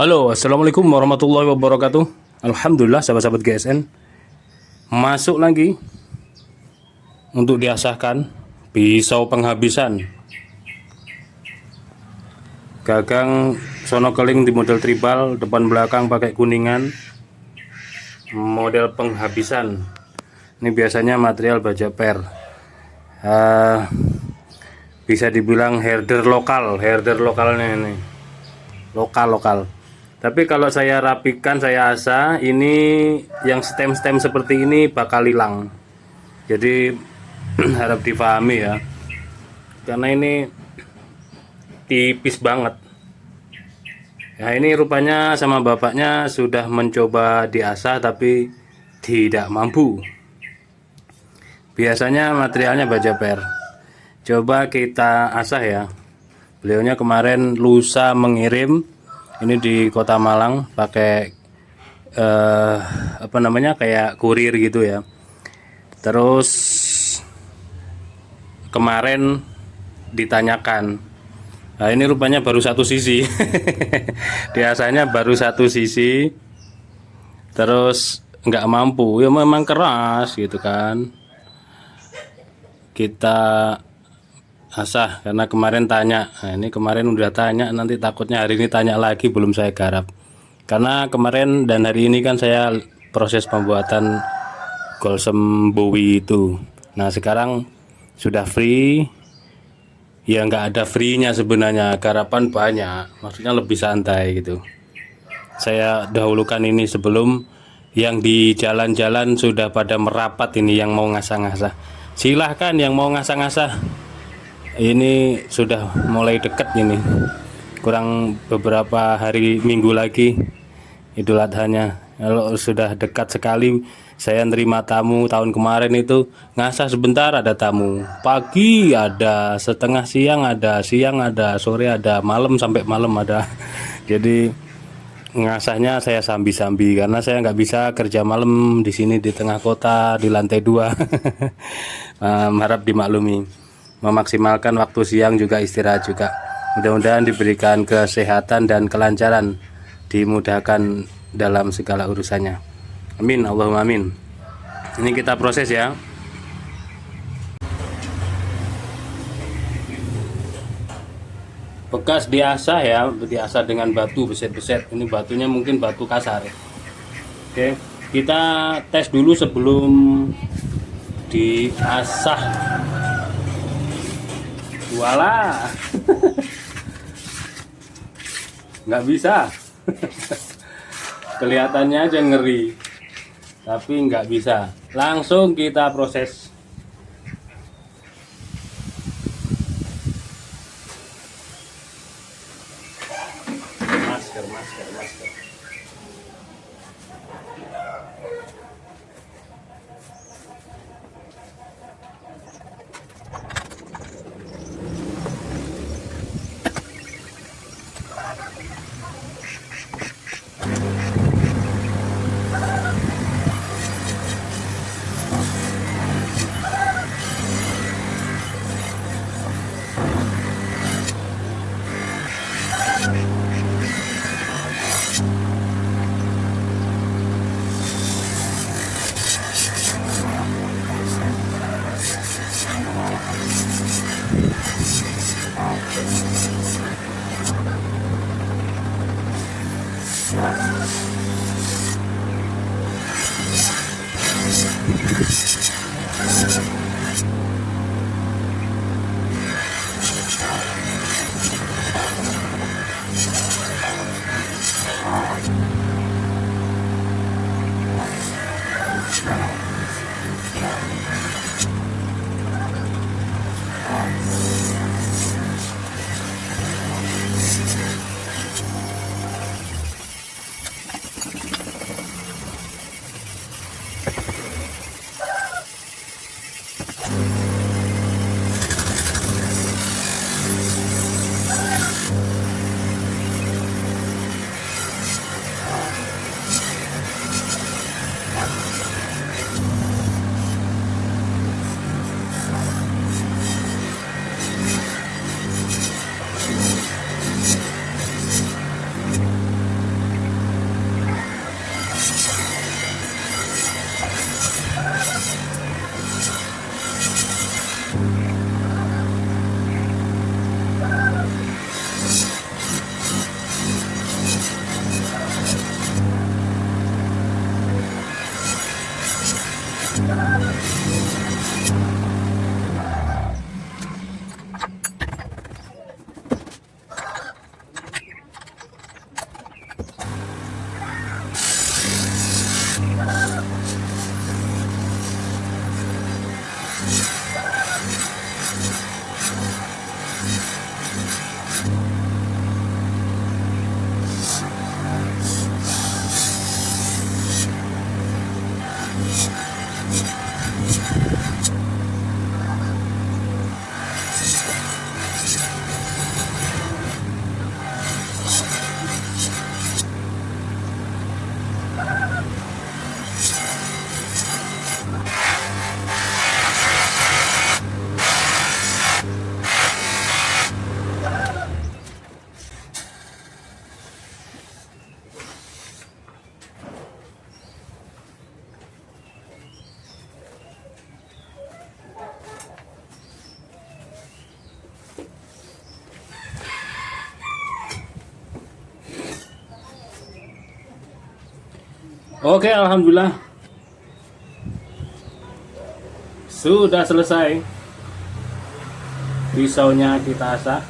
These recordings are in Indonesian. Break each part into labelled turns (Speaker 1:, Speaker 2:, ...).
Speaker 1: Halo, assalamualaikum warahmatullahi wabarakatuh. Alhamdulillah, sahabat-sahabat GSN, masuk lagi untuk diasahkan pisau penghabisan gagang sono keling di model tribal, depan belakang pakai kuningan, model penghabisan. Ini biasanya material baja per, bisa dibilang herder lokalnya ini, lokal. Tapi kalau saya rapikan, saya asah, ini yang stem-stem seperti ini bakal hilang. Jadi harap difahami ya, karena ini tipis banget. Ya, ini rupanya sama bapaknya sudah mencoba diasah tapi tidak mampu. Biasanya materialnya baja per. Coba kita asah ya. Beliaunya kemarin lusa mengirim ini di Kota Malang pakai kayak kurir gitu ya. Terus kemarin ditanyakan, nah ini rupanya baru satu sisi. Biasanya baru satu sisi, terus nggak mampu, ya memang keras gitu kan. Kita asah karena kemarin tanya. Nah, ini kemarin udah tanya, nanti takutnya hari ini tanya lagi belum saya garap. Karena kemarin dan hari ini kan saya proses pembuatan Golsem Bowie itu. Nah, sekarang sudah free. Ya nggak ada free-nya sebenarnya, garapan banyak. Maksudnya lebih santai gitu. Saya dahulukan ini sebelum yang di jalan-jalan sudah pada merapat ini yang mau ngasah-ngasah. Silahkan yang mau ngasah-ngasah. Ini sudah mulai dekat ini, kurang beberapa hari minggu lagi Idul Adhanya. Kalau sudah dekat sekali, saya nerima tamu tahun kemarin itu ngasah sebentar ada tamu, pagi ada, setengah siang ada, sore ada, malam sampai malam ada. Jadi ngasahnya saya sambi-sambi karena saya nggak bisa kerja malam di sini di tengah kota di lantai 2. Harap dimaklumi. Memaksimalkan waktu siang juga istirahat juga. Mudah-mudahan diberikan kesehatan dan kelancaran, dimudahkan dalam segala urusannya. Amin, Allahumma amin. Ini kita proses ya. Bekas diasah ya, diasah dengan batu beset-beset. Ini batunya mungkin batu kasar. Oke, kita tes dulu sebelum diasah. Walah. Nggak bisa. Kelihatannya aja ngeri, tapi nggak bisa. Langsung kita proses. Masker. Oke, alhamdulillah sudah selesai. Pisaunya kita asah.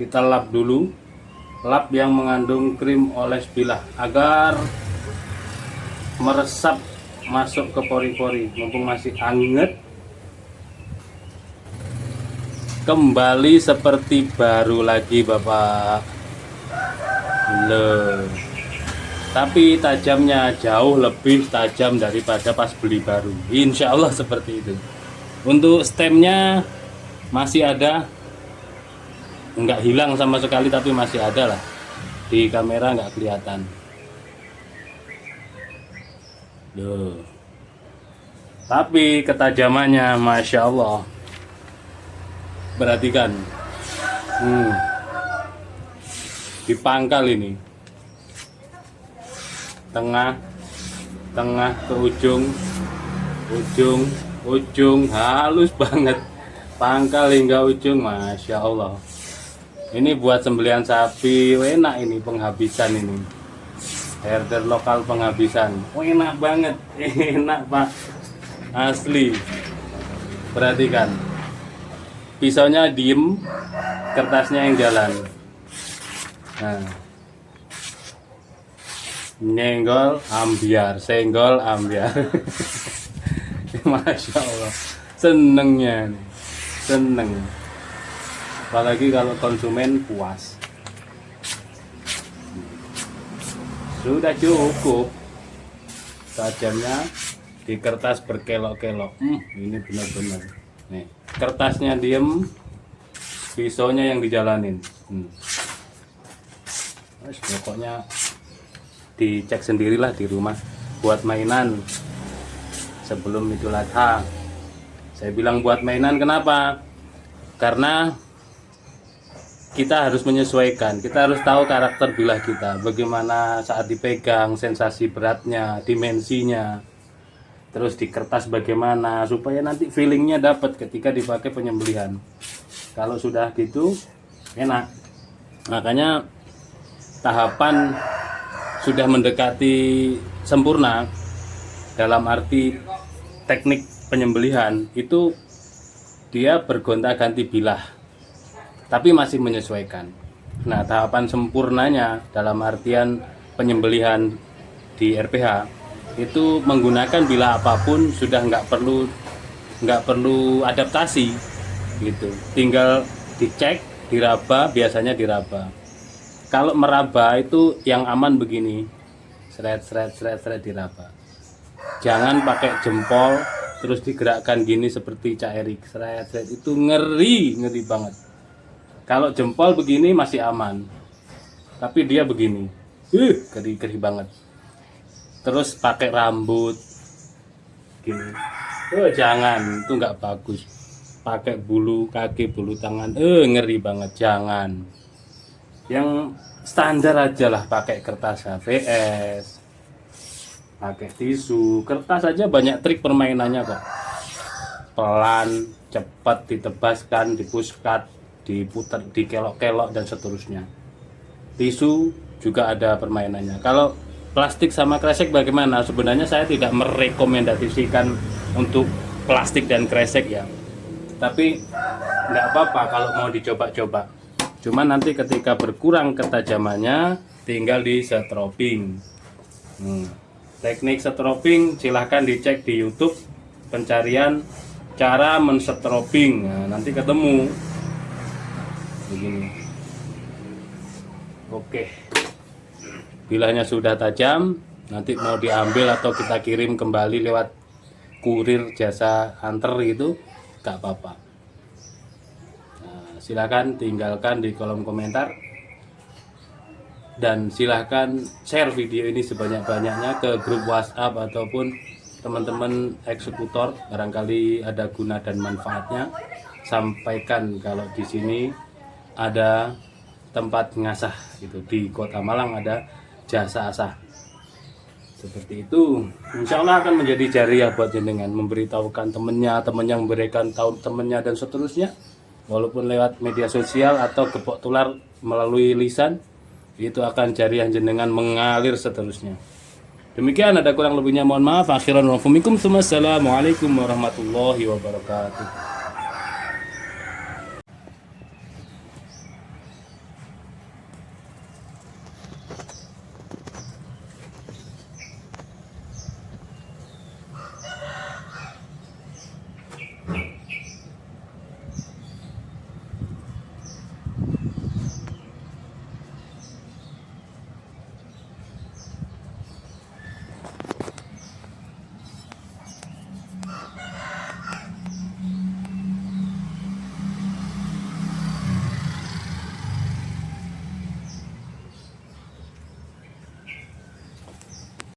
Speaker 1: Kita lap dulu. Lap yang mengandung krim oles bilah agar meresap masuk ke pori-pori. Mumpung masih anget, kembali seperti baru lagi Bapak. Loh. Tapi tajamnya jauh lebih tajam daripada pas beli baru. Insya Allah seperti itu. Untuk stemnya masih ada, nggak hilang sama sekali, tapi masih ada lah. Di kamera nggak kelihatan. Loh. Tapi ketajamannya Masya Allah. Perhatikan. Di pangkal ini. Tengah ke ujung halus banget. Pangkal hingga ujung, Masya Allah. Ini buat sembelihan sapi, enak ini penghabisan ini. Herder lokal penghabisan, enak banget, enak Pak, asli. Perhatikan, pisaunya diem, kertasnya yang jalan. Nah, nyenggol senggol ambiar. Masya Allah, senengnya nih, seneng. Apalagi kalau konsumen puas. Sudah cukup. Tajamnya di kertas berkelok-kelok. Ini benar-benar. Nih, kertasnya diem, pisaunya yang dijalanin. Pokoknya dicek sendirilah di rumah buat mainan sebelum Idul Adha. Saya bilang buat mainan kenapa? Karena kita harus menyesuaikan, kita harus tahu karakter bilah kita, bagaimana saat dipegang, sensasi beratnya, dimensinya, terus di kertas bagaimana, supaya nanti feelingnya dapat ketika dipakai penyembelihan. Kalau sudah gitu enak. Makanya tahapan sudah mendekati sempurna dalam arti teknik penyembelihan itu dia bergonta-ganti bilah, tapi masih menyesuaikan. Nah, tahapan sempurnanya dalam artian penyembelihan di RPH itu menggunakan bilah apapun sudah nggak perlu adaptasi gitu. Tinggal dicek, diraba, biasanya diraba. Kalau meraba itu yang aman begini, seret diraba. Jangan pakai jempol terus digerakkan gini seperti Cak Erik, seret itu ngeri banget. Kalau jempol begini masih aman, tapi dia begini, geri banget. Terus pakai rambut gini, jangan, itu nggak bagus. Pakai bulu kaki, bulu tangan, ngeri banget, jangan. Yang standar aja lah, pakai kertas HVS, pakai tisu. Kertas aja banyak trik permainannya kok. Pelan, cepat ditebaskan, dipuskat, diputar, dikelok-kelok dan seterusnya. Tisu juga ada permainannya. Kalau plastik sama kresek bagaimana? Sebenarnya saya tidak merekomendasikan untuk plastik dan kresek ya. Tapi nggak apa-apa kalau mau dicoba-coba. Cuma nanti ketika berkurang ketajamannya tinggal di setroping. Teknik setroping silahkan dicek di YouTube, pencarian cara mensetroping. Nah, nanti ketemu begini. Oke, bilahnya sudah tajam, nanti mau diambil atau kita kirim kembali lewat kurir jasa anter gitu, gak apa-apa. Nah, silahkan tinggalkan di kolom komentar dan silahkan share video ini sebanyak-banyaknya ke grup WhatsApp ataupun teman-teman eksekutor, barangkali ada guna dan manfaatnya. Sampaikan kalau di sini ada tempat ngasah gitu, di Kota Malang ada jasa asah seperti itu. Insya Allah akan menjadi jariah buat jenengan, memberitahukan temennya memberikan tahu temennya dan seterusnya, walaupun lewat media sosial atau gepok tular melalui lisan. itu akan jariah jenengan mengalir seterusnya. Demikian, ada kurang lebihnya mohon maaf. Akhiran wa assalamualaikum warahmatullahi wabarakatuh.